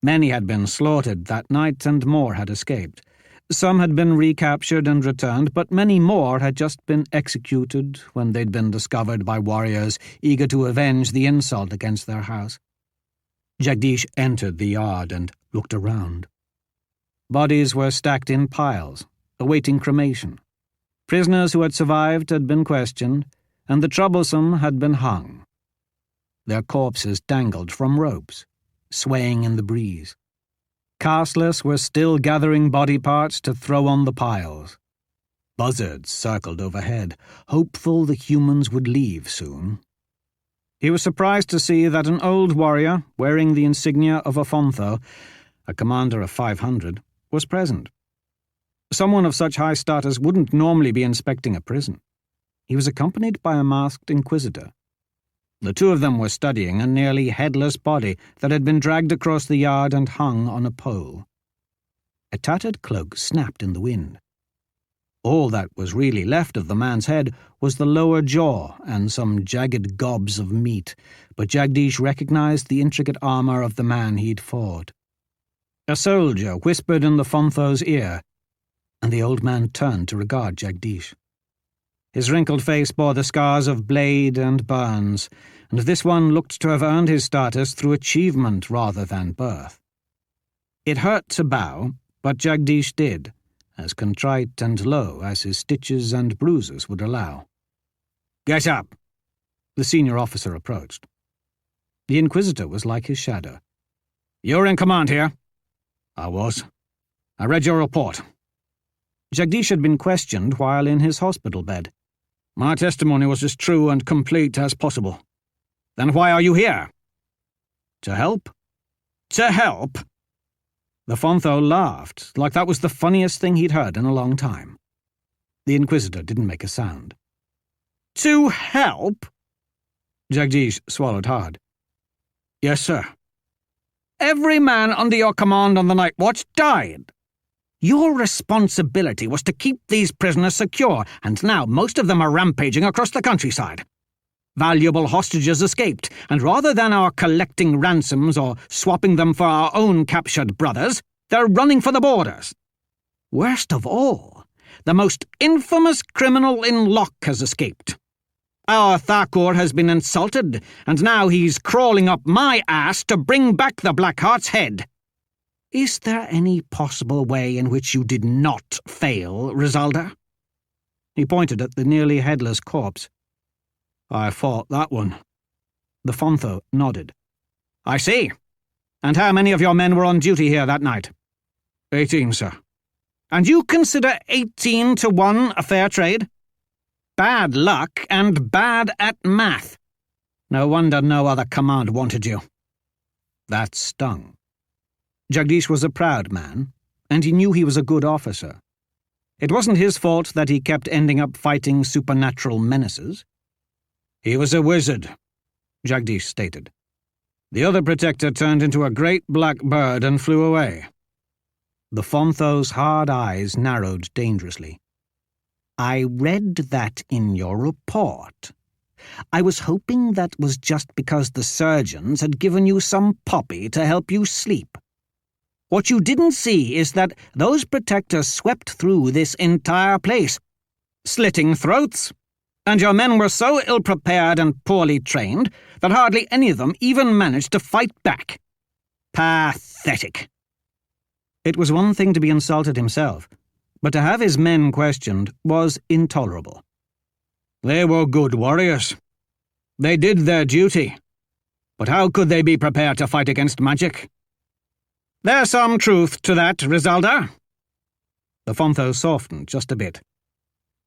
Many had been slaughtered that night, and more had escaped. Some had been recaptured and returned, but many more had just been executed when they'd been discovered by warriors eager to avenge the insult against their house. Jagdish entered the yard and looked around. Bodies were stacked in piles, awaiting cremation. Prisoners who had survived had been questioned, and the troublesome had been hung. Their corpses dangled from ropes, swaying in the breeze. Casteless were still gathering body parts to throw on the piles. Buzzards circled overhead, hopeful the humans would leave soon. He was surprised to see that an old warrior, wearing the insignia of a Fontho, a commander of 500, was present. Someone of such high status wouldn't normally be inspecting a prison. He was accompanied by a masked inquisitor. The two of them were studying a nearly headless body that had been dragged across the yard and hung on a pole. A tattered cloak snapped in the wind. All that was really left of the man's head was the lower jaw and some jagged gobs of meat, but Jagdish recognized the intricate armor of the man he'd fought. A soldier whispered in the Fontho's ear, and the old man turned to regard Jagdish. His wrinkled face bore the scars of blade and burns, and this one looked to have earned his status through achievement rather than birth. It hurt to bow, but Jagdish did, as contrite and low as his stitches and bruises would allow. "Get up!" The senior officer approached. The Inquisitor was like his shadow. "You're in command here?" "I was. I read your report." Jagdish had been questioned while in his hospital bed. "My testimony was as true and complete as possible." "Then why are you here?" "To help." "To help?" The Fontho laughed, like that was the funniest thing he'd heard in a long time. The Inquisitor didn't make a sound. "To help?" Jagdish swallowed hard. "Yes, sir." "Every man under your command on the night watch died. Your responsibility was to keep these prisoners secure, and now most of them are rampaging across the countryside. Valuable hostages escaped, and rather than our collecting ransoms or swapping them for our own captured brothers, they're running for the borders. Worst of all, the most infamous criminal in Locke has escaped. Our Thakur has been insulted, and now he's crawling up my ass to bring back the Blackheart's head. Is there any possible way in which you did not fail, Rizalda?" He pointed at the nearly headless corpse. "I fought that one." The Fontho nodded. "I see. And how many of your men were on duty here that night?" 18, sir." "And you consider 18 to 1 a fair trade? Bad luck and bad at math. No wonder no other command wanted you." That stung. Jagdish was a proud man, and he knew he was a good officer. It wasn't his fault that he kept ending up fighting supernatural menaces. "He was a wizard," Jagdish stated. "The other protector turned into a great black bird and flew away." The Fontho's hard eyes narrowed dangerously. "I read that in your report. I was hoping that was just because the surgeons had given you some poppy to help you sleep. What you didn't see is that those protectors swept through this entire place, slitting throats, and your men were so ill-prepared and poorly trained that hardly any of them even managed to fight back. Pathetic." It was one thing to be insulted himself, but to have his men questioned was intolerable. "They were good warriors. They did their duty. But how could they be prepared to fight against magic?" "There's some truth to that, Rizalda." The Fontho softened just a bit.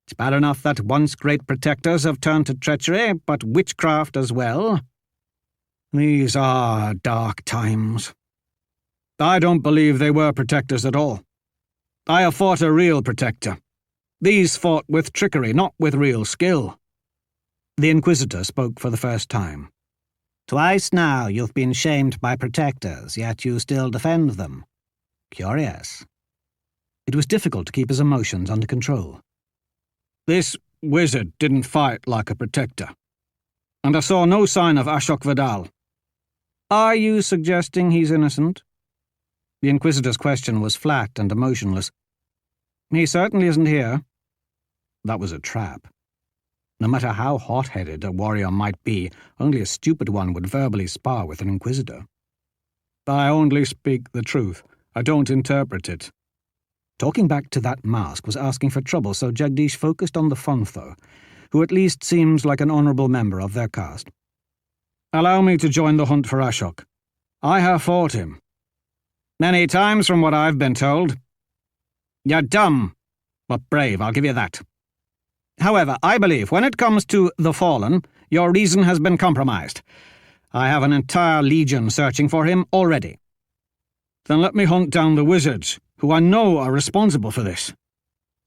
"It's bad enough that once great protectors have turned to treachery, but witchcraft as well. These are dark times. I don't believe they were protectors at all. I have fought a real protector. These fought with trickery, not with real skill." The Inquisitor spoke for the first time. "Twice now you've been shamed by protectors, yet you still defend them. Curious." It was difficult to keep his emotions under control. "This wizard didn't fight like a protector, and I saw no sign of Ashok Vidal." "Are you suggesting he's innocent?" The Inquisitor's question was flat and emotionless. "He certainly isn't here." That was a trap. No matter how hot-headed a warrior might be, only a stupid one would verbally spar with an Inquisitor. "I only speak the truth. I don't interpret it." Talking back to that mask was asking for trouble, so Jagdish focused on the Fontho, who at least seemed like an honourable member of their caste. "Allow me to join the hunt for Ashok. I have fought him. Many times from what I've been told. You're dumb, but brave, I'll give you that. However, I believe when it comes to the Fallen, your reason has been compromised. I have an entire legion searching for him already." "Then let me hunt down the wizards, who I know are responsible for this."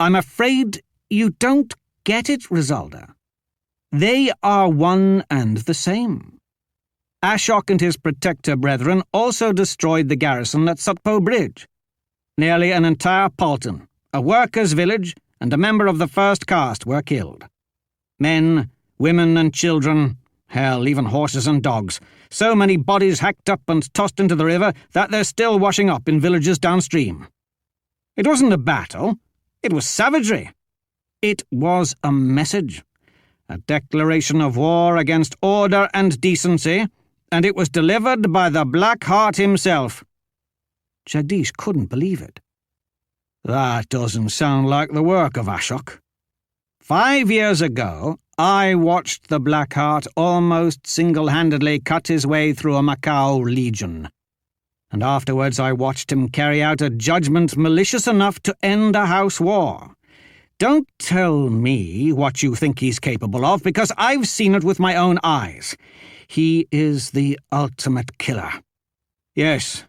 "I'm afraid you don't get it, Rizalda. They are one and the same. Ashok and his protector brethren also destroyed the garrison at Sutpo Bridge. Nearly an entire Palton, a workers' village, and a member of the first caste were killed. Men, women and children, hell, even horses and dogs. So many bodies hacked up and tossed into the river that they're still washing up in villages downstream. It wasn't a battle. It was savagery. It was a message. A declaration of war against order and decency, and it was delivered by the Black Heart himself. Jagdish couldn't believe it. That doesn't sound like the work of Ashok. 5 years ago, I watched the Black Heart almost single-handedly cut his way through a Macau legion. And afterwards I watched him carry out a judgment malicious enough to end a house war. Don't tell me what you think he's capable of, because I've seen it with my own eyes. He is the ultimate killer. Yes,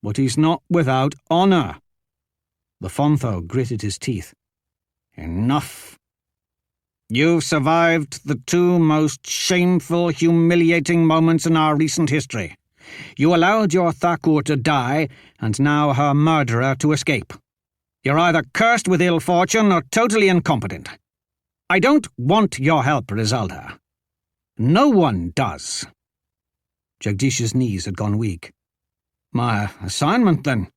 but he's not without honor. The Fontho gritted his teeth. Enough. You've survived the two most shameful, humiliating moments in our recent history. You allowed your Thakur to die, and now her murderer to escape. You're either cursed with ill fortune or totally incompetent. I don't want your help, Rizalda. No one does. Jagdish's knees had gone weak. My assignment, then?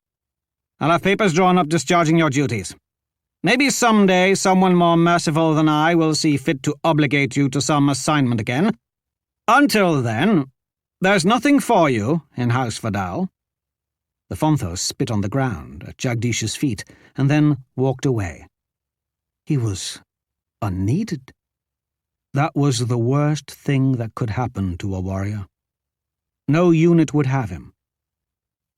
I'll have papers drawn up discharging your duties. Maybe someday someone more merciful than I will see fit to obligate you to some assignment again. Until then, there's nothing for you in House Vidal. The Fontho spit on the ground at Jagdish's feet and then walked away. He was unneeded. That was the worst thing that could happen to a warrior. No unit would have him.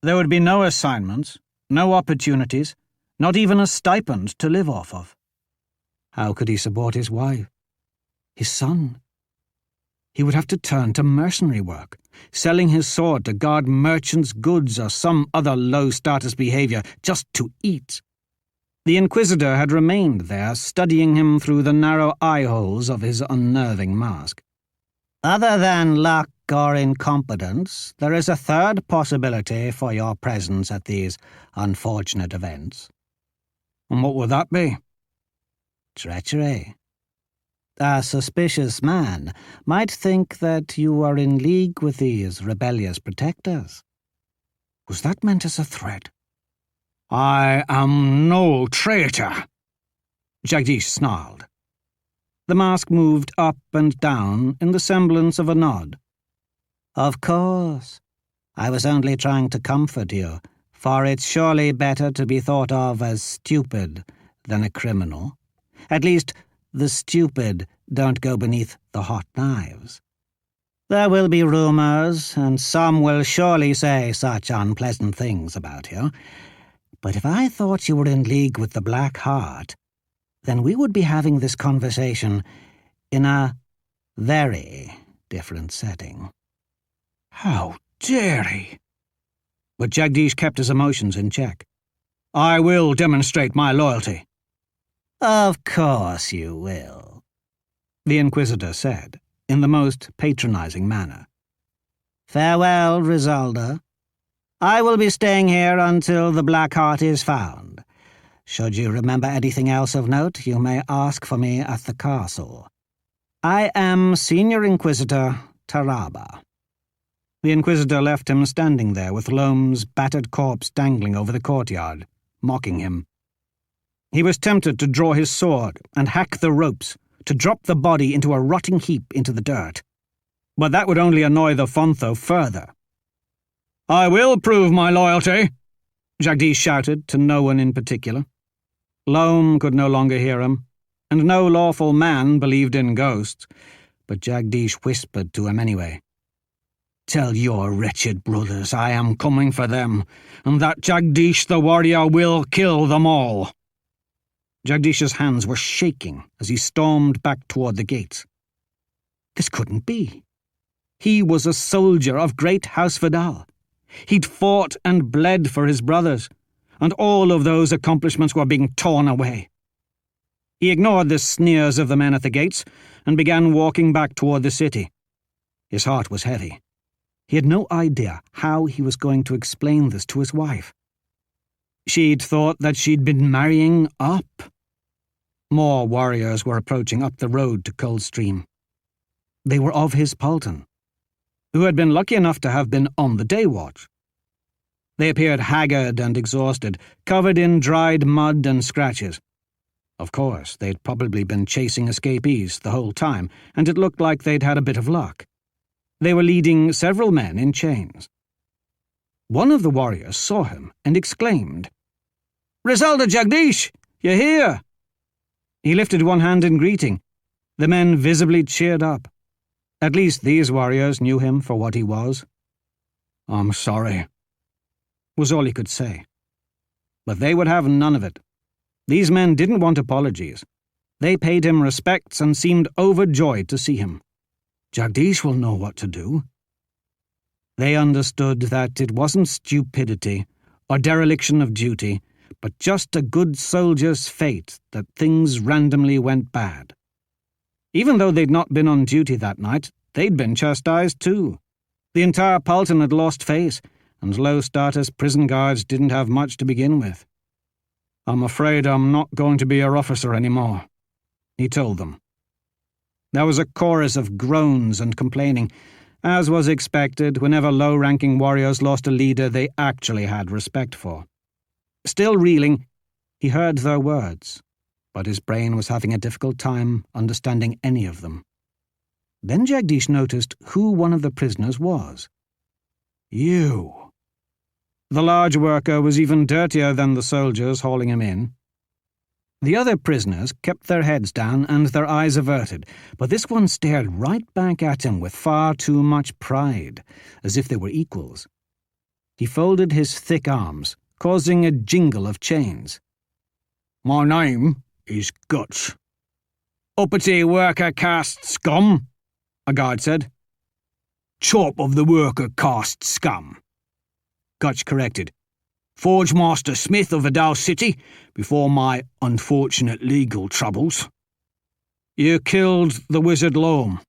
There would be no assignments, no opportunities, not even a stipend to live off of. How could he support his wife, his son? He would have to turn to mercenary work, selling his sword to guard merchants' goods or some other low-status behavior just to eat. The Inquisitor had remained there, studying him through the narrow eye-holes of his unnerving mask. Other than luck or incompetence, there is a third possibility for your presence at these unfortunate events. And what would that be? Treachery. A suspicious man might think that you are in league with these rebellious protectors. Was that meant as a threat? I am no traitor, Jagdish snarled. The mask moved up and down in the semblance of a nod. Of course. I was only trying to comfort you, for it's surely better to be thought of as stupid than a criminal. At least, the stupid don't go beneath the hot knives. There will be rumors, and some will surely say such unpleasant things about you. But if I thought you were in league with the Black Heart, then we would be having this conversation in a very different setting. How dare he? But Jagdish kept his emotions in check. I will demonstrate my loyalty. Of course you will, the Inquisitor said, in the most patronizing manner. Farewell, Rizalda. I will be staying here until the Black Heart is found. Should you remember anything else of note, you may ask for me at the castle. I am Senior Inquisitor Taraba. The Inquisitor left him standing there with Loam's battered corpse dangling over the courtyard, mocking him. He was tempted to draw his sword and hack the ropes, to drop the body into a rotting heap into the dirt. But that would only annoy the Fontho further. I will prove my loyalty, Jagdish shouted to no one in particular. Loam could no longer hear him, and no lawful man believed in ghosts, but Jagdish whispered to him anyway. Tell your wretched brothers I am coming for them, and that Jagdish the warrior will kill them all. Jagdish's hands were shaking as he stormed back toward the gates. This couldn't be. He was a soldier of great House Vidal. He'd fought and bled for his brothers, and all of those accomplishments were being torn away. He ignored the sneers of the men at the gates and began walking back toward the city. His heart was heavy. He had no idea how he was going to explain this to his wife. She'd thought that she'd been marrying up. More warriors were approaching up the road to Coldstream. They were of his Palton, who had been lucky enough to have been on the day watch. They appeared haggard and exhausted, covered in dried mud and scratches. Of course, they'd probably been chasing escapees the whole time, and it looked like they'd had a bit of luck. They were leading several men in chains. One of the warriors saw him and exclaimed, "Risalda Jagdish, you're here!" He lifted one hand in greeting. The men visibly cheered up. At least these warriors knew him for what he was. "I'm sorry," was all he could say. But they would have none of it. These men didn't want apologies. They paid him respects and seemed overjoyed to see him. "Jagdish will know what to do." They understood that it wasn't stupidity or dereliction of duty, but just a good soldier's fate that things randomly went bad. Even though they'd not been on duty that night, they'd been chastised too. The entire Palton had lost face, and low-status prison guards didn't have much to begin with. "I'm afraid I'm not going to be your officer anymore," he told them. There was a chorus of groans and complaining, as was expected whenever low-ranking warriors lost a leader they actually had respect for. Still reeling, he heard their words, but his brain was having a difficult time understanding any of them. Then Jagdish noticed who one of the prisoners was. "You." The large worker was even dirtier than the soldiers hauling him in. The other prisoners kept their heads down and their eyes averted, but this one stared right back at him with far too much pride, as if they were equals. He folded his thick arms, causing a jingle of chains. "My name is Gutch." "Uppity worker caste scum," a guard said. "Chop of the worker caste scum," Gutch corrected. "Forge Master Smith of Adal City, before my unfortunate legal troubles." "You killed the wizard Loam,"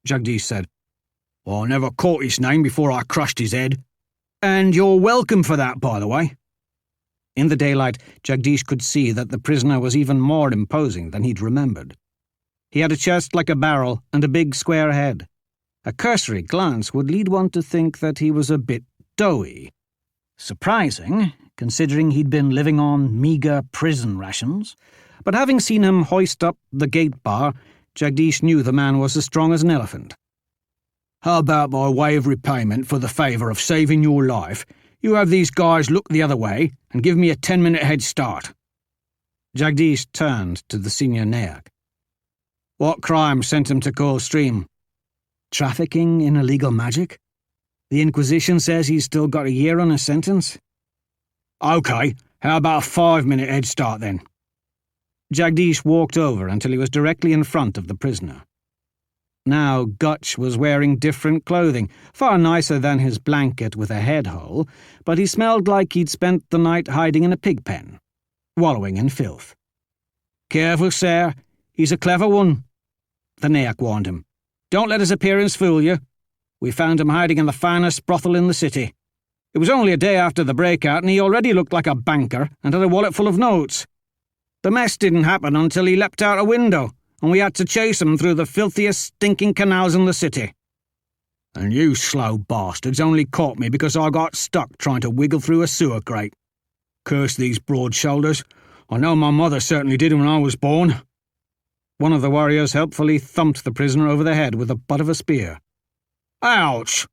Jagdish said. "I never caught his name before I crushed his head. And you're welcome for that, by the way." In the daylight, Jagdish could see that the prisoner was even more imposing than he'd remembered. He had a chest like a barrel and a big square head. A cursory glance would lead one to think that he was a bit doughy. Surprising, considering he'd been living on meagre prison rations. But having seen him hoist up the gate bar, Jagdish knew the man was as strong as an elephant. "How about by way of repayment for the favour of saving your life, you have these guys look the other way and give me a 10-minute head start?" Jagdish turned to the senior Nayak. "What crime sent him to Coldstream?" "Trafficking in illegal magic. The Inquisition says he's still got a year on his sentence." "OK, how about a 5-minute head start then?" Jagdish walked over until he was directly in front of the prisoner. Now Gutch was wearing different clothing, far nicer than his blanket with a head hole, but he smelled like he'd spent the night hiding in a pig pen, wallowing in filth. "Careful, sir, he's a clever one," the Nayak warned him. "Don't let his appearance fool you. We found him hiding in the finest brothel in the city. It was only a day after the breakout, and he already looked like a banker and had a wallet full of notes. The mess didn't happen until he leapt out a window, and we had to chase him through the filthiest, stinking canals in the city. And you slow bastards only caught me because I got stuck trying to wiggle through a sewer grate. Curse these broad shoulders. I know my mother certainly did when I was born." One of the warriors helpfully thumped the prisoner over the head with the butt of a spear. "Ouch!"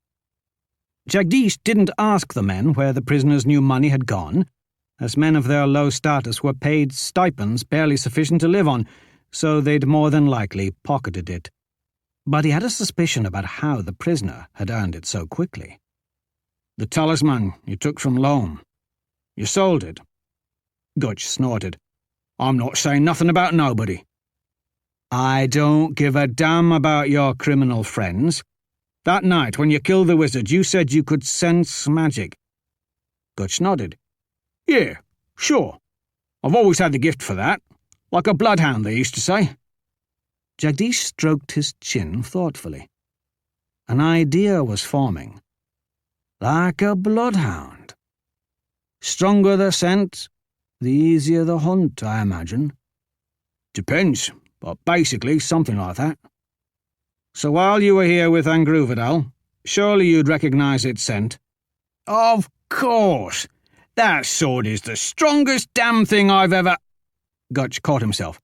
Jagdish didn't ask the men where the prisoner's new money had gone, as men of their low status were paid stipends barely sufficient to live on, so they'd more than likely pocketed it. But he had a suspicion about how the prisoner had earned it so quickly. "The talisman you took from Loam. You sold it." Gutch snorted. "I'm not saying nothing about nobody." "I don't give a damn about your criminal friends. That night when you killed the wizard, you said you could sense magic." Gutch nodded. "Yeah, sure. I've always had the gift for that. Like a bloodhound, they used to say." Jagdish stroked his chin thoughtfully. An idea was forming. Like a bloodhound. Stronger the scent, the easier the hunt, I imagine. Depends, but basically something like that. So while you were here with Angruvidal, surely you'd recognise its scent? Of course! That sword is the strongest damn thing I've ever... Gutch caught himself.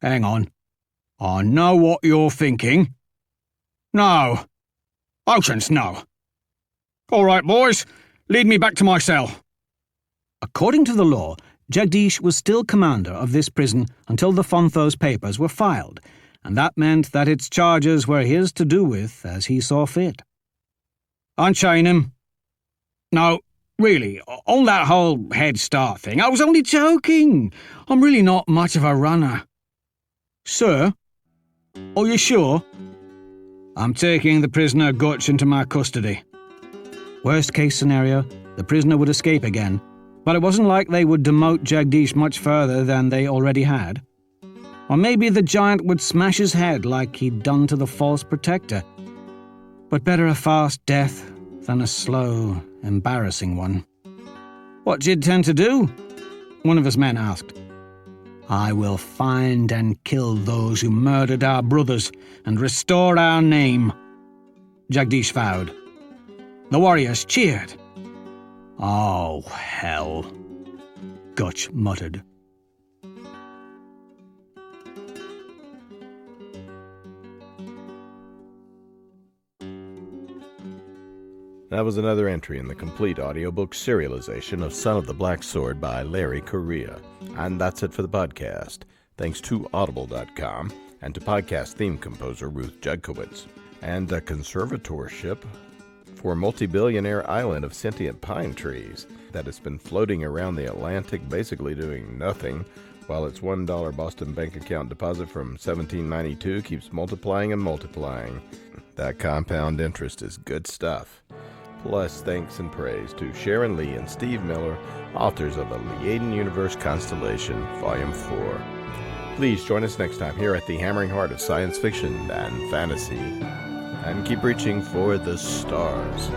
Hang on. I know what you're thinking. No. Oceans, no. All right, boys, lead me back to my cell. According to the law, Jagdish was still commander of this prison until the Fonthos papers were filed, and that meant that its charges were his to do with as he saw fit. Unchain him. No, really, on that whole Head Start thing, I was only joking. I'm really not much of a runner. Sir? Are you sure? I'm taking the prisoner Gutch into my custody. Worst case scenario, the prisoner would escape again, but it wasn't like they would demote Jagdish much further than they already had. Or maybe the giant would smash his head like he'd done to the false protector. But better a fast death than a slow, embarrassing one. What do you intend to do? One of his men asked. I will find and kill those who murdered our brothers and restore our name, Jagdish vowed. The warriors cheered. Oh, hell, Gutch muttered. That was another entry in the complete audiobook serialization of Son of the Black Sword by Larry Correia. And that's it for the podcast. Thanks to Audible.com and to podcast theme composer Ruth Judkowitz. And a conservatorship for a multi-billionaire island of sentient pine trees that has been floating around the Atlantic basically doing nothing while its $1 Boston bank account deposit from 1792 keeps multiplying and multiplying. That compound interest is good stuff. Plus, thanks and praise to Sharon Lee and Steve Miller, authors of A Liaden Universe Constellation, Volume 4. Please join us next time here at the hammering heart of science fiction and fantasy. And keep reaching for the stars.